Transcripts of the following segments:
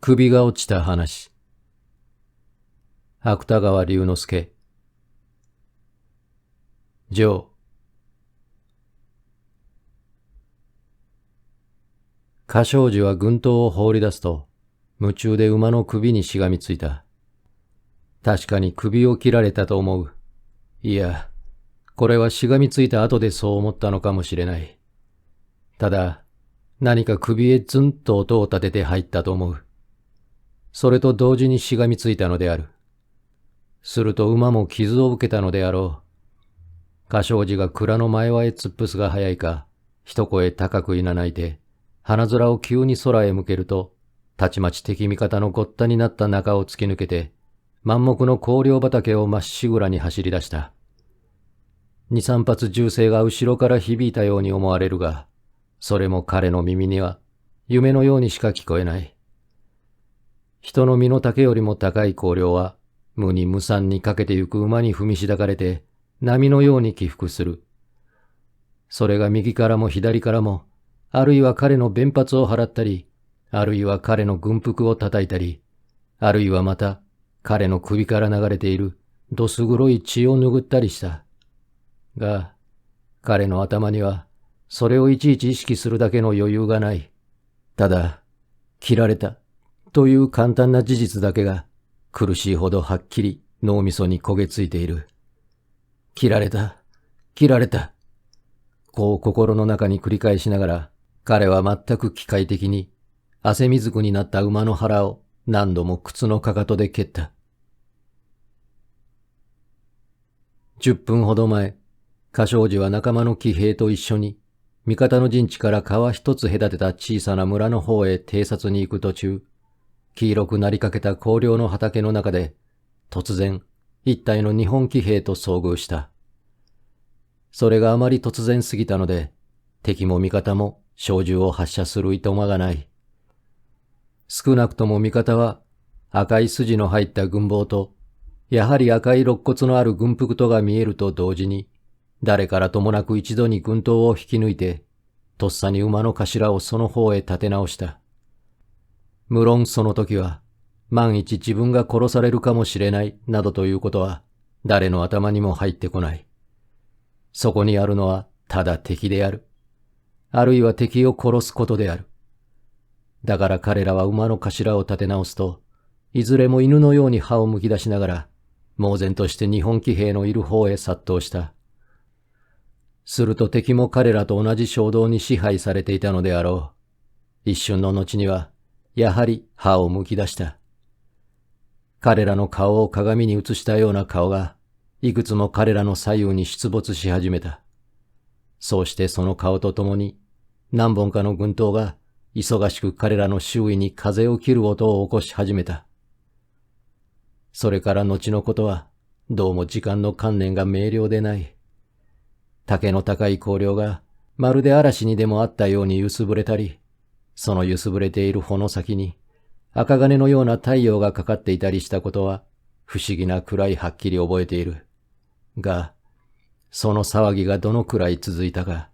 首が落ちた話。芥川龍之介。上。嘉祥寺は軍刀を放り出すと、夢中で馬の首にしがみついた。確かに首を切られたと思う。いや、これはしがみついた後でそう思ったのかもしれない。ただ、何か首へズンと音を立てて入ったと思う。それと同時にしがみついたのである。すると馬も傷を受けたのであろう。嘉祥寺が蔵の前輪へ突っ伏すが早いか、一声高くいなないて、鼻面を急に空へ向けると、たちまち敵味方のごったになった中を突き抜けて、満目の香料畑をまっしぐらに走り出した。二三発銃声が後ろから響いたように思われるが、それも彼の耳には夢のようにしか聞こえない。人の身の丈よりも高い香料は、無に無産にかけてゆく馬に踏みしだかれて、波のように起伏する。それが右からも左からも、あるいは彼の弁髪を払ったり、あるいは彼の軍服を叩いたり、あるいはまた彼の首から流れているどす黒い血を拭ったりした。が、彼の頭には、それをいちいち意識するだけの余裕がない。ただ、切られた。という簡単な事実だけが苦しいほどはっきり脳みそに焦げついている。切られた、切られた。こう心の中に繰り返しながら、彼は全く機械的に汗水くになった馬の腹を何度も靴のかかとで蹴った。10分ほど前、嘉祥寺は仲間の騎兵と一緒に、味方の陣地から川一つ隔てた小さな村の方へ偵察に行く途中、黄色くなりかけた荒涼の畑の中で、突然、一体の日本騎兵と遭遇した。それがあまり突然すぎたので、敵も味方も小銃を発射するいとまがない。少なくとも味方は、赤い筋の入った軍帽と、やはり赤い肋骨のある軍服とが見えると同時に、誰からともなく一度に軍刀を引き抜いて、とっさに馬の頭をその方へ立て直した。無論その時は、万一自分が殺されるかもしれないなどということは、誰の頭にも入ってこない。そこにあるのはただ敵である。あるいは敵を殺すことである。だから彼らは馬の頭を立て直すと、いずれも犬のように歯をむき出しながら、猛然として日本騎兵のいる方へ殺到した。すると敵も彼らと同じ衝動に支配されていたのであろう。一瞬の後には、やはり歯をむき出した。彼らの顔を鏡に映したような顔が、いくつも彼らの左右に出没し始めた。そうしてその顔とともに、何本かの軍刀が、忙しく彼らの周囲に風を切る音を起こし始めた。それから後のことは、どうも時間の観念が明瞭でない。丈の高い香料が、まるで嵐にでもあったように揺すぶれたり、その揺すぶれている穂の先に、赤金のような太陽がかかっていたりしたことは、不思議なくらいはっきり覚えている。が、その騒ぎがどのくらい続いたか、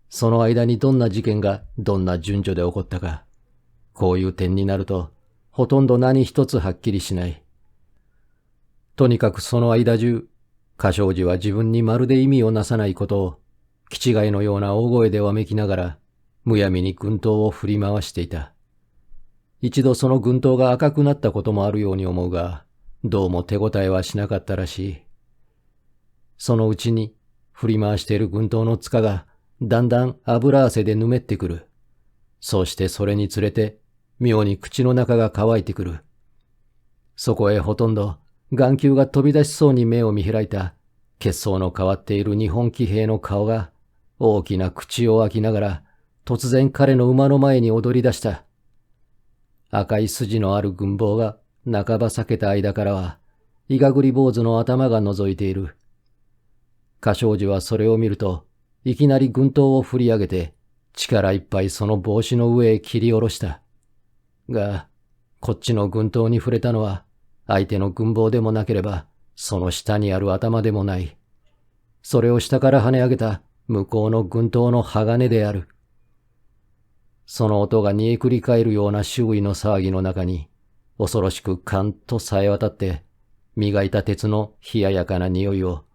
その間にどんな事件がどんな順序で起こったか、こういう点になると、ほとんど何一つはっきりしない。とにかくその間中、嘉祥寺は自分にまるで意味をなさないことを、気違いのような大声でわめきながら、むやみに軍刀を振り回していた。一度その軍刀が赤くなったこともあるように思うが、どうも手応えはしなかったらしい。そのうちに振り回している軍刀の柄がだんだん油汗でぬめってくる。そうしてそれにつれて妙に口の中が乾いてくる。そこへほとんど眼球が飛び出しそうに目を見開いた血相の変わっている日本騎兵の顔が大きな口を開きながら突然彼の馬の前に踊り出した。赤い筋のある軍帽が半ば裂けた間からは、いがぐり坊主の頭が覗いている。嘉祥寺はそれを見ると、いきなり軍刀を振り上げて、力いっぱいその帽子の上へ切り下ろした。が、こっちの軍刀に触れたのは、相手の軍帽でもなければ、その下にある頭でもない。それを下から跳ね上げた向こうの軍刀の鋼である。その音が煮えくり返るような周囲の騒ぎの中に、恐ろしくカンとさえ渡って、磨いた鉄の冷ややかな匂いを、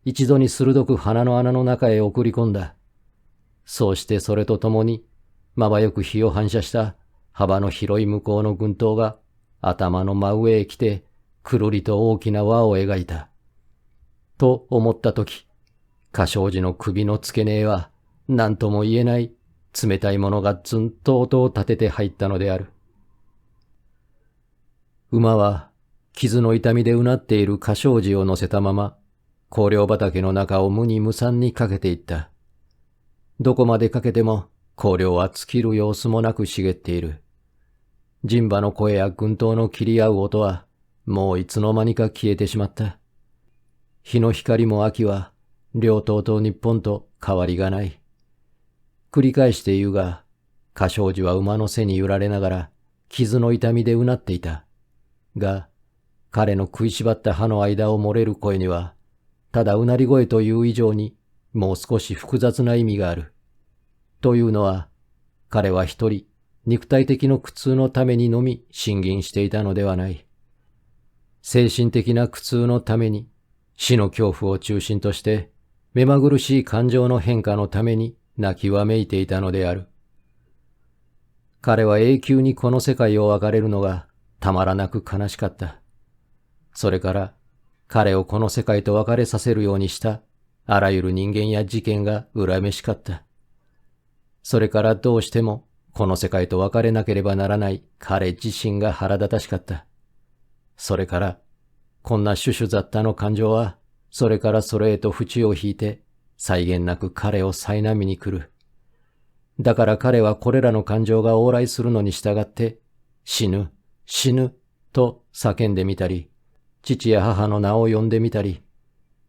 一度に鋭く鼻の穴の中へ送り込んだ。そうしてそれとともに、まばゆく火を反射した幅の広い向こうの群島が、頭の真上へ来て、くるりと大きな輪を描いた。と思ったとき、歌唱時の首の付け根へは、何とも言えない冷たいものがずんと音を立てて入ったのである。馬は傷の痛みでうなっている歌唱時を乗せたまま、香料畑の中を無に無産にかけていった。どこまでかけても香料は尽きる様子もなく茂っている。人馬の声や群島の切り合う音は、もういつの間にか消えてしまった。日の光も秋は、両島と日本と変わりがない。繰り返して言うが、歌唱時は馬の背に揺られながら、傷の痛みでうなっていた。が、彼の食いしばった歯の間を漏れる声には、ただうなり声という以上に、もう少し複雑な意味がある。というのは、彼は一人、肉体的の苦痛のためにのみ呻吟していたのではない。精神的な苦痛のために、死の恐怖を中心として、目まぐるしい感情の変化のために泣きわめいていたのである。彼は永久にこの世界を別れるのがたまらなく悲しかった。それから、彼をこの世界と別れさせるようにしたあらゆる人間や事件が恨めしかった。それからどうしてもこの世界と別れなければならない彼自身が腹立たしかった。それから、こんな種々雑多の感情は、それからそれへと縁を引いて、際限なく彼を苛みに来る。だから彼はこれらの感情が往来するのに従って、死ぬ、死ぬ、と叫んでみたり、父や母の名を呼んでみたり、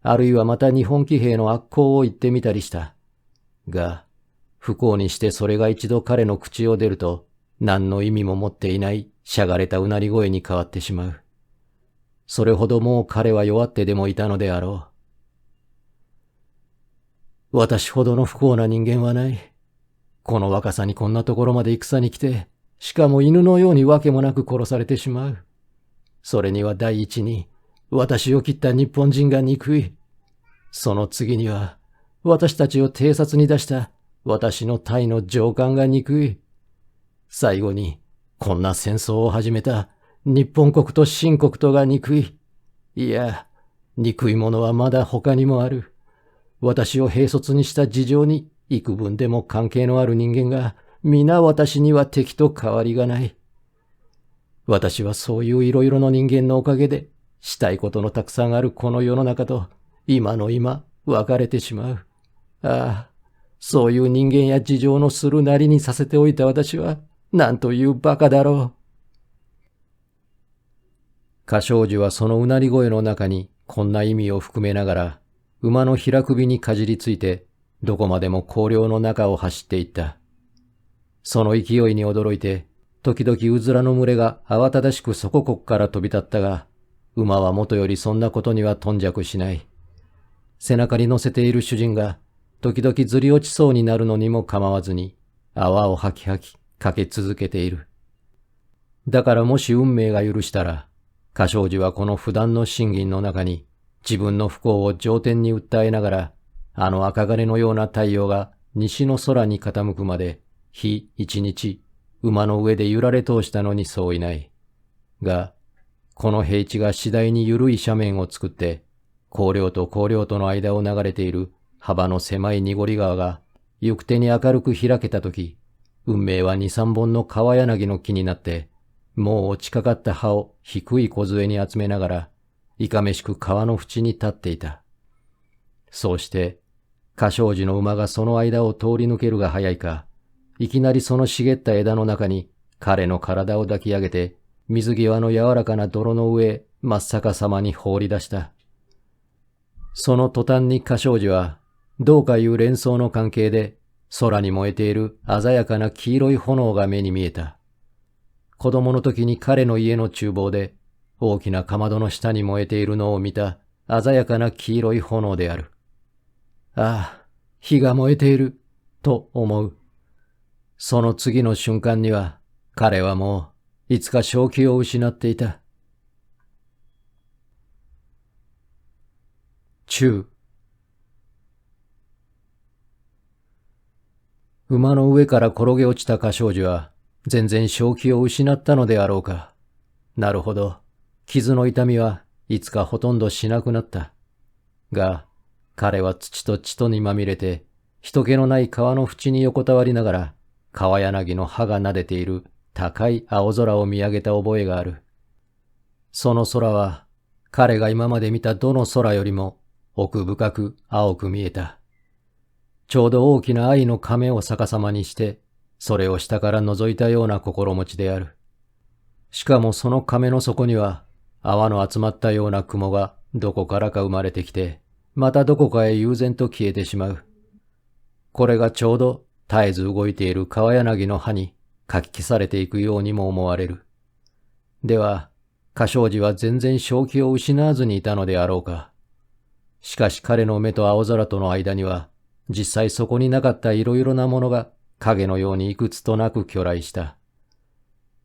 あるいはまた日本騎兵の悪行を言ってみたりした。が、不幸にしてそれが一度彼の口を出ると、何の意味も持っていないしゃがれたうなり声に変わってしまう。それほどもう彼は弱ってでもいたのであろう。私ほどの不幸な人間はない。この若さにこんなところまで戦に来て、しかも犬のようにわけもなく殺されてしまう。それには第一に、私を切った日本人が憎い。その次には、私たちを偵察に出した私の隊の上官が憎い。最後に、こんな戦争を始めた日本国と清国とが憎い。いや、憎いものはまだ他にもある。私を兵卒にした事情に幾分でも関係のある人間が、皆私には敵と変わりがない。私はそういういろいろの人間のおかげで、したいことのたくさんあるこの世の中と、今の今、別れてしまう。ああ、そういう人間や事情のするなりにさせておいた私は、なんという馬鹿だろう。歌唱時はそのうなり声の中にこんな意味を含めながら、馬の平首にかじりついて、どこまでも荒涼の中を走っていった。その勢いに驚いて、時々うずらの群れが慌ただしくそここから飛び立ったが、馬はもとよりそんなことには頓着しない。背中に乗せている主人が、時々ずり落ちそうになるのにも構わずに、泡を吐き吐き、かけ続けている。だからもし運命が許したら、歌唱時はこの不断の審議の中に、自分の不幸を上天に訴えながら、あの赤金のような太陽が西の空に傾くまで、日一日、馬の上で揺られ通したのにそういない。が、この平地が次第に緩い斜面を作って、荒涼と荒涼との間を流れている幅の狭い濁り川が、行く手に明るく開けたとき、運命は二三本の川柳の木になって、もう落ちかかった葉を低い梢に集めながら、いかめしく川の縁に立っていた。そうして、歌唱時の馬がその間を通り抜けるが早いか、いきなりその茂った枝の中に彼の体を抱き上げて、水際の柔らかな泥の上へ真っ逆さまに放り出した。その途端に歌唱時は、どうかいう連想の関係で、空に燃えている鮮やかな黄色い炎が目に見えた。子供の時に彼の家の厨房で、大きなかまどの下に燃えているのを見た鮮やかな黄色い炎である。ああ、火が燃えている、と思う。その次の瞬間には、彼はもういつか正気を失っていた。中。馬の上から転げ落ちた歌唱寺は、全然正気を失ったのであろうか。なるほど。傷の痛みはいつかほとんどしなくなった。が、彼は土と血とにまみれて、人気のない川の縁に横たわりながら、川柳の葉が撫でている高い青空を見上げた覚えがある。その空は、彼が今まで見たどの空よりも奥深く青く見えた。ちょうど大きな愛の亀を逆さまにして、それを下から覗いたような心持ちである。しかもその亀の底には、泡の集まったような雲がどこからか生まれてきて、またどこかへ悠然と消えてしまう。これがちょうど絶えず動いている川柳の葉にかき消されていくようにも思われる。では、歌唱寺は全然正気を失わずにいたのであろうか。しかし彼の目と青空との間には、実際そこになかったいろいろなものが影のようにいくつとなく去来した。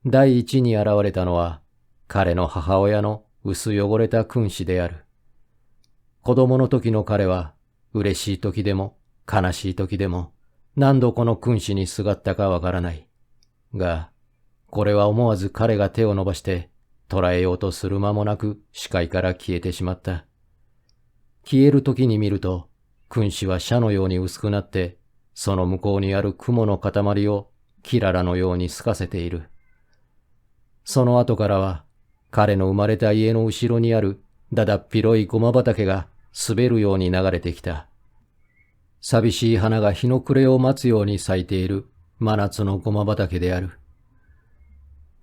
第一に現れたのは、彼の母親の薄汚れた君子である。子供の時の彼は、嬉しい時でも悲しい時でも、何度この君子にすがったかわからない。が、これは思わず彼が手を伸ばして捉えようとする間もなく視界から消えてしまった。消える時に見ると、君子は紗のように薄くなって、その向こうにある雲の塊をキララのように透かせている。その後からは、彼の生まれた家の後ろにあるだだっ広いごま畑が滑るように流れてきた。寂しい花が日の暮れを待つように咲いている真夏のごま畑である。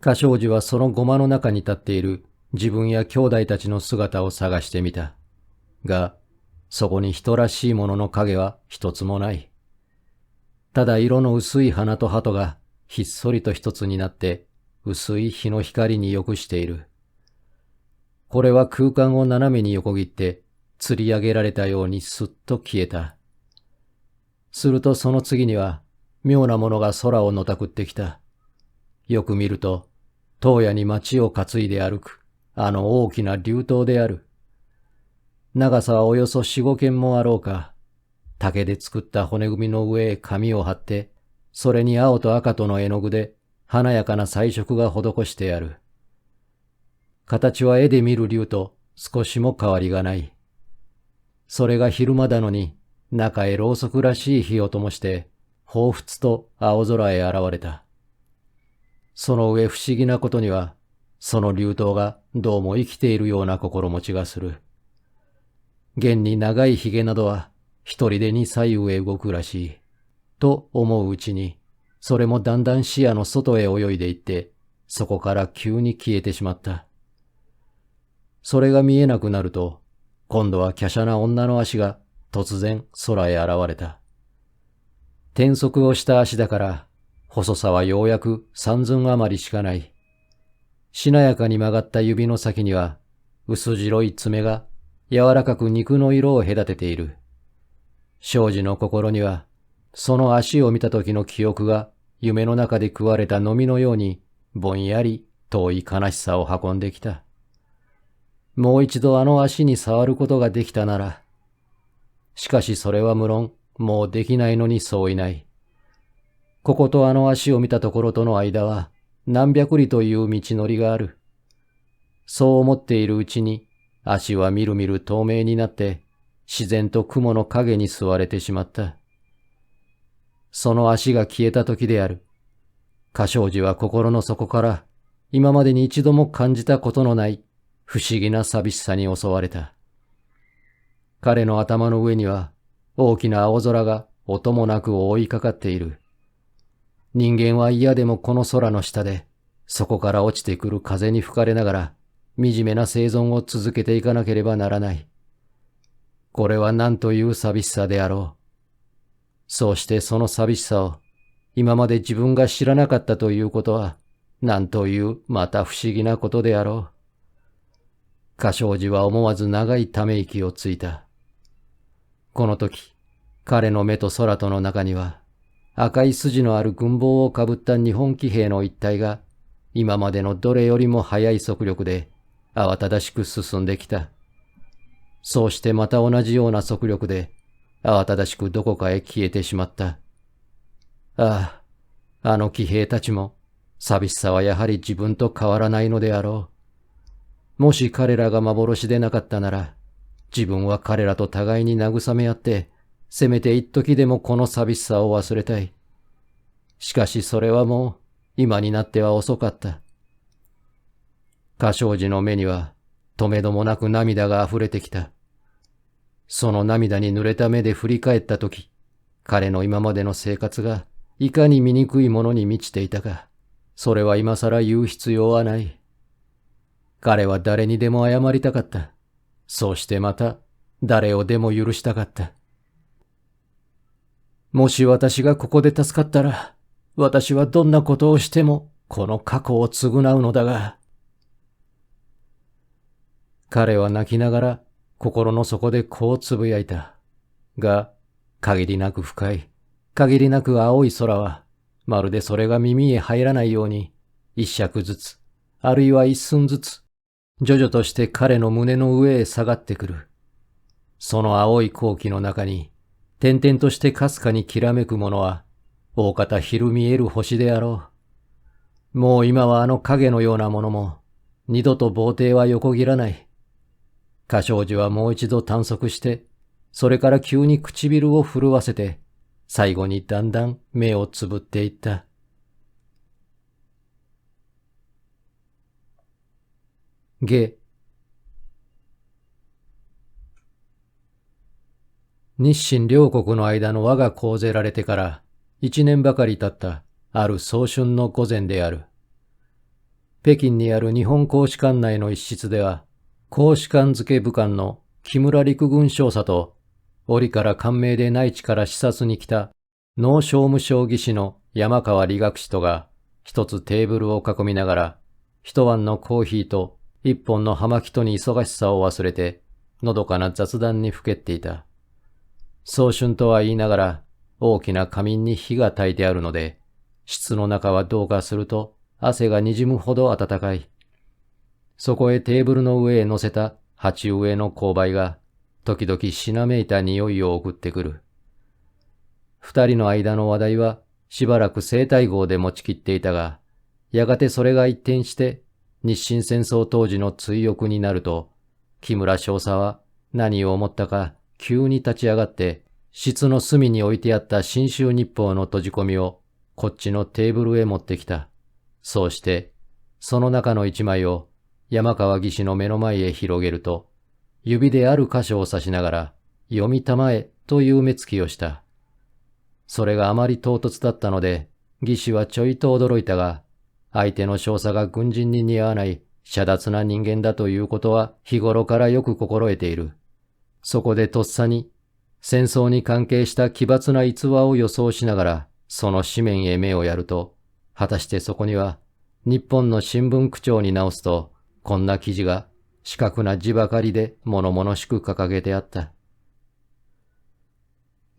歌唱寺はそのごまの中に立っている自分や兄弟たちの姿を探してみた。が、そこに人らしいものの影は一つもない。ただ色の薄い花と鳩がひっそりと一つになって薄い日の光によくしている。これは空間を斜めに横切って吊り上げられたようにすっと消えた。するとその次には妙なものが空をのたくってきた。よく見ると、当夜に町を担いで歩くあの大きな竜頭である。長さはおよそ4、5軒もあろうか。竹で作った骨組みの上へ紙を貼って、それに青と赤との絵の具で華やかな彩色が施してある。形は絵で見る竜と少しも変わりがない。それが昼間だのに、中へろうそくらしい火を灯して、彷彿と青空へ現れた。その上不思議なことには、その竜頭がどうも生きているような心持ちがする。現に長い髭などは一人でに左右へ動くらしい。と思ううちに、それもだんだん視野の外へ泳いでいって、そこから急に消えてしまった。それが見えなくなると、今度は華奢な女の足が突然空へ現れた。転足をした足だから、細さはようやく3寸余りしかない。しなやかに曲がった指の先には、薄白い爪が柔らかく肉の色を隔てている。庄司の心には、その足を見た時の記憶が夢の中で食われた飲みのようにぼんやり遠い悲しさを運んできた。もう一度あの足に触ることができたなら。しかしそれは無論もうできないのにそういない。こことあの足を見たところとの間は何百里という道のりがある。そう思っているうちに足はみるみる透明になって自然と雲の影に吸われてしまった。その足が消えた時である。歌唱寺は心の底から今までに一度も感じたことのない不思議な寂しさに襲われた。彼の頭の上には大きな青空が音もなく覆いかかっている。人間は嫌でもこの空の下で、そこから落ちてくる風に吹かれながら、惨めな生存を続けていかなければならない。これは何という寂しさであろう。そうしてその寂しさを、今まで自分が知らなかったということは、何というまた不思議なことであろう。歌唱寺は思わず長いため息をついた。この時、彼の目と空との中には、赤い筋のある軍帽をかぶった日本騎兵の一隊が、今までのどれよりも速い速力で慌ただしく進んできた。そうしてまた同じような速力で慌ただしくどこかへ消えてしまった。ああ、あの騎兵たちも寂しさはやはり自分と変わらないのであろう。もし彼らが幻でなかったなら、自分は彼らと互いに慰め合って、せめて一時でもこの寂しさを忘れたい。しかしそれはもう今になっては遅かった。歌唱寺の目には止めどもなく涙が溢れてきた。その涙に濡れた目で振り返ったとき、彼の今までの生活がいかに醜いものに満ちていたか、それは今更言う必要はない。彼は誰にでも謝りたかった。そうしてまた誰をでも許したかった。もし私がここで助かったら、私はどんなことをしてもこの過去を償うのだが。彼は泣きながら心の底でこうつぶやいた。が、限りなく深い、限りなく青い空は、まるでそれが耳へ入らないように、一尺ずつ、あるいは一寸ずつ、徐々として彼の胸の上へ下がってくる。その青い光気の中に、点々としてかすかにきらめくものは、大方昼見える星であろう。もう今はあの影のようなものも、二度と冒険は横切らない。歌唱寺はもう一度探索して、それから急に唇を震わせて、最後にだんだん目をつぶっていった。下。日清両国の間の輪が講ぜられてから一年ばかり経ったある早春の午前である。北京にある日本公使館内の一室では、公使館付武官の木村陸軍少佐と、折から官名で内地から視察に来た農商務省技師の山川理学士とが、一つテーブルを囲みながら、一碗のコーヒーと一本の葉巻とに忙しさを忘れて、のどかな雑談にふけっていた。早春とは言いながら、大きな仮眠に火が焚いてあるので、室の中はどうかすると汗がにじむほど暖かい。そこへテーブルの上へ乗せた鉢植えの勾配が、時々しなめいた匂いを送ってくる。二人の間の話題はしばらく生体号で持ちきっていたが、やがてそれが一転して日清戦争当時の追憶になると、木村少佐は何を思ったか急に立ち上がって、室の隅に置いてあった新州日報の閉じ込みをこっちのテーブルへ持ってきた。そうして、その中の一枚を山川技師の目の前へ広げると、指である箇所を指しながら、読みたまえという目つきをした。それがあまり唐突だったので、技師はちょいと驚いたが、相手の少佐が軍人に似合わない遮奪な人間だということは日頃からよく心得ている。そこでとっさに、戦争に関係した奇抜な逸話を予想しながら、その紙面へ目をやると、果たしてそこには、日本の新聞口調に直すと、こんな記事が四角な字ばかりで物々しく掲げてあった。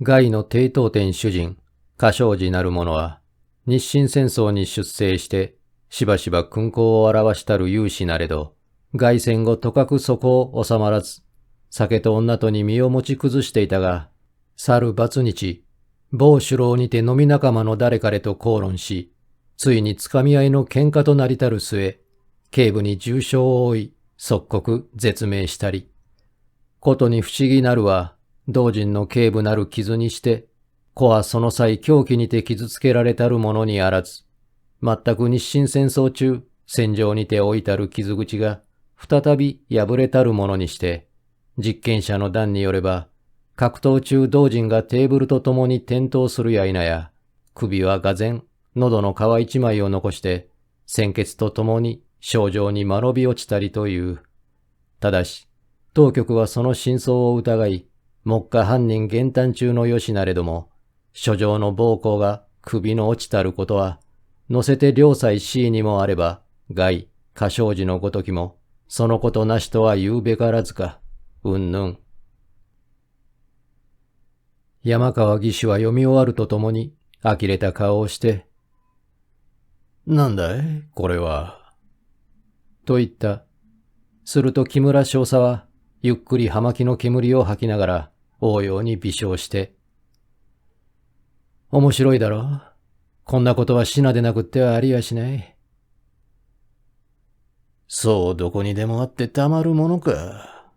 外の抵当店主人、歌唱寺なる者は、日清戦争に出征して、しばしば勲功を表したる勇士なれど、外戦後とかくそこを収まらず、酒と女とに身を持ち崩していたが、去る罰日、某首楼にて飲み仲間の誰彼と口論し、ついにつかみ合いの喧嘩となりたる末、頸部に重傷を負い、即刻絶命したり。ことに不思議なるは、同人の頸部なる傷にして、子はその際狂気にて傷つけられたるものにあらず、全く日清戦争中、戦場にて置いたる傷口が、再び破れたるものにして、実験者の談によれば、格闘中同人がテーブルと共に転倒するや否や、首はがぜん、喉の皮一枚を残して、鮮血と共に症状に間延び落ちたりという。ただし、当局はその真相を疑い、目下犯人減反中のよしなれども、書状の暴行が首の落ちたることは、乗せて両妻死にもあれば、外、歌唱寺のごときも、そのことなしとは言うべからずか、うんぬん。山川技師は読み終わるとともに、呆れた顔をして、なんだいこれは。と言った。すると木村少佐は、ゆっくり葉巻の煙を吐きながら、応用に微笑して、面白いだろ。こんなことは品でなくってはありやしない。そうどこにでもあってたまるものか。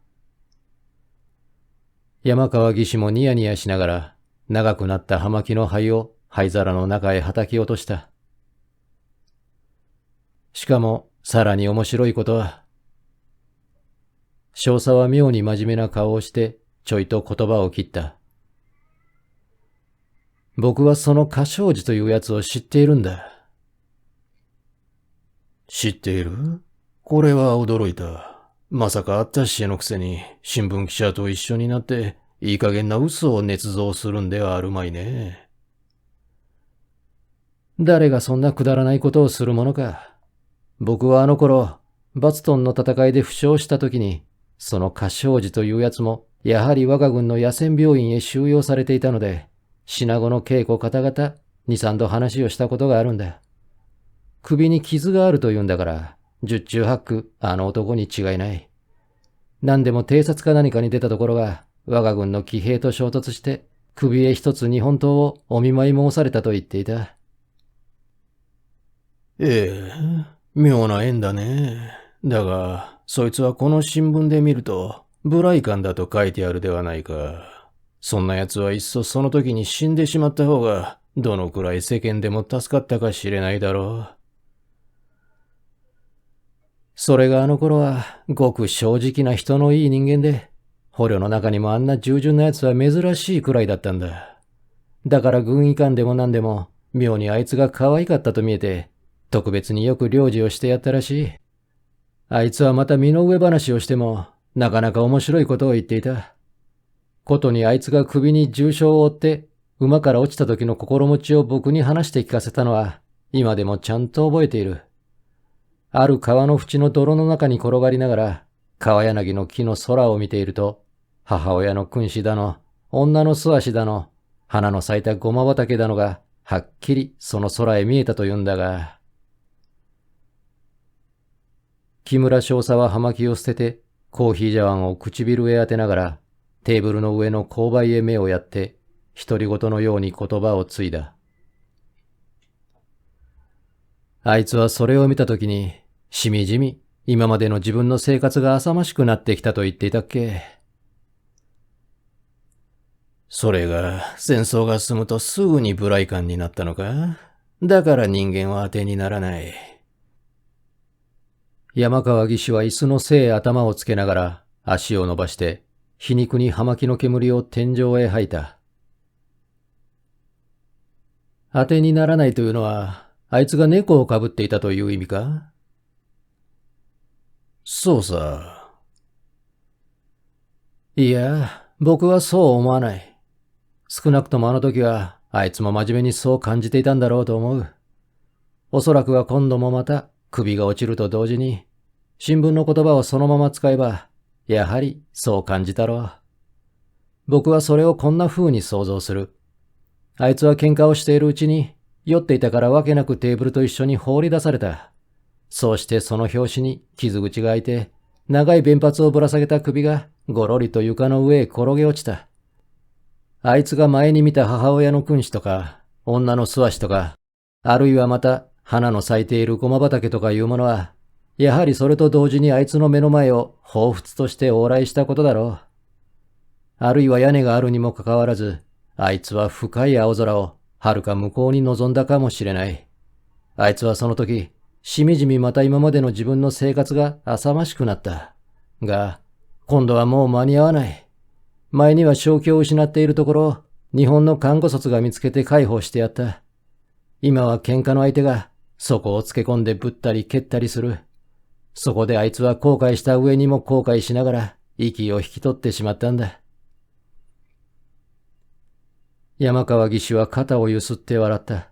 山川義士もニヤニヤしながら、長くなった葉巻の灰を灰皿の中へ叩き落とした。しかも、さらに面白いことは、少佐は妙に真面目な顔をして、ちょいと言葉を切った。僕はその歌唱寺というやつを知っているんだ。知っている？これは驚いた。まさかあったしのくせに新聞記者と一緒になっていい加減な嘘を捏造するんではあるまいね。誰がそんなくだらないことをするものか。僕はあの頃、バツトンの戦いで負傷した時に、その歌唱寺というやつも、やはり我が軍の野戦病院へ収容されていたので、品子の稽古方々、二三度話をしたことがあるんだ。首に傷があると言うんだから、十中八九、あの男に違いない。何でも偵察か何かに出たところが、我が軍の騎兵と衝突して、首へ一つ日本刀をお見舞い申されたと言っていた。ええ、妙な縁だね。だが、そいつはこの新聞で見ると、無頼漢だと書いてあるではないか。そんな奴はいっそその時に死んでしまった方が、どのくらい世間でも助かったか知れないだろう。それがあの頃は、ごく正直な人のいい人間で、捕虜の中にもあんな従順な奴は珍しいくらいだったんだ。だから軍医官でも何でも、妙にあいつが可愛かったと見えて、特別によく領事をしてやったらしい。あいつはまた身の上話をしても、なかなか面白いことを言っていた。ことにあいつが首に重傷を負って、馬から落ちた時の心持ちを僕に話して聞かせたのは、今でもちゃんと覚えている。ある川の縁の泥の中に転がりながら、川柳の木の空を見ていると、母親の君子だの、女の素足だの、花の咲いたごま畑だのが、はっきりその空へ見えたと言うんだが、木村少佐は葉巻を捨てて、コーヒー茶碗を唇へ当てながら、テーブルの上の勾配へ目をやって、独り言のように言葉を継いだ。あいつはそれを見たときに、しみじみ、今までの自分の生活が浅ましくなってきたと言っていたっけ。それが、戦争が済むとすぐに無頼漢になったのか？だから人間は当てにならない。山川義士は椅子の背へ頭をつけながら足を伸ばして皮肉に葉巻の煙を天井へ吐いた。当てにならないというのはあいつが猫をかぶっていたという意味か？そうさ。いや、僕はそう思わない。少なくともあの時はあいつも真面目にそう感じていたんだろうと思う。おそらくは今度もまた首が落ちると同時に、新聞の言葉をそのまま使えば、やはりそう感じたろう。僕はそれをこんな風に想像する。あいつは喧嘩をしているうちに、酔っていたからわけなくテーブルと一緒に放り出された。そうしてその拍子に傷口が開いて、長い弁髪をぶら下げた首がごろりと床の上へ転げ落ちた。あいつが前に見た母親の君子とか、女の素足とか、あるいはまた、花の咲いているごま畑とかいうものは、やはりそれと同時にあいつの目の前を彷彿として往来したことだろう。あるいは屋根があるにもかかわらず、あいつは深い青空を遥か向こうに望んだかもしれない。あいつはその時、しみじみまた今までの自分の生活が浅ましくなった。が、今度はもう間に合わない。前には正気を失っているところを、日本の看護卒が見つけて介抱してやった。今は喧嘩の相手が、そこをつけ込んでぶったり蹴ったりする。そこであいつは後悔した上にも後悔しながら息を引き取ってしまったんだ。山川義士は肩をゆすって笑った。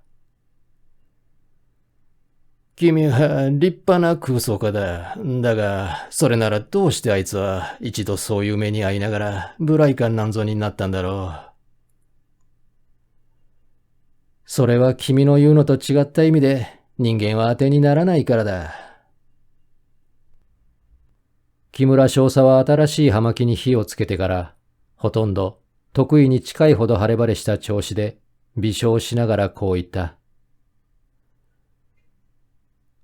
君は立派な空想家だ。だが、それならどうしてあいつは一度そういう目に遭いながら無頼漢なんぞになったんだろう。それは君の言うのと違った意味で人間は当てにならないからだ。木村少佐は新しい葉巻に火をつけてから、ほとんど得意に近いほど晴れ晴れした調子で微笑しながらこう言った。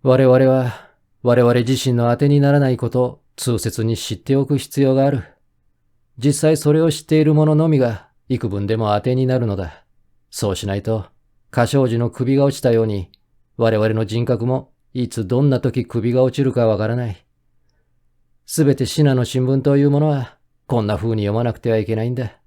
我々は我々自身の当てにならないことを痛切に知っておく必要がある。実際それを知っている者のみが幾分でも当てになるのだ。そうしないと、歌唱時の首が落ちたように、我々の人格もいつどんな時首が落ちるかわからない。すべてシナの新聞というものは、こんな風に読まなくてはいけないんだ。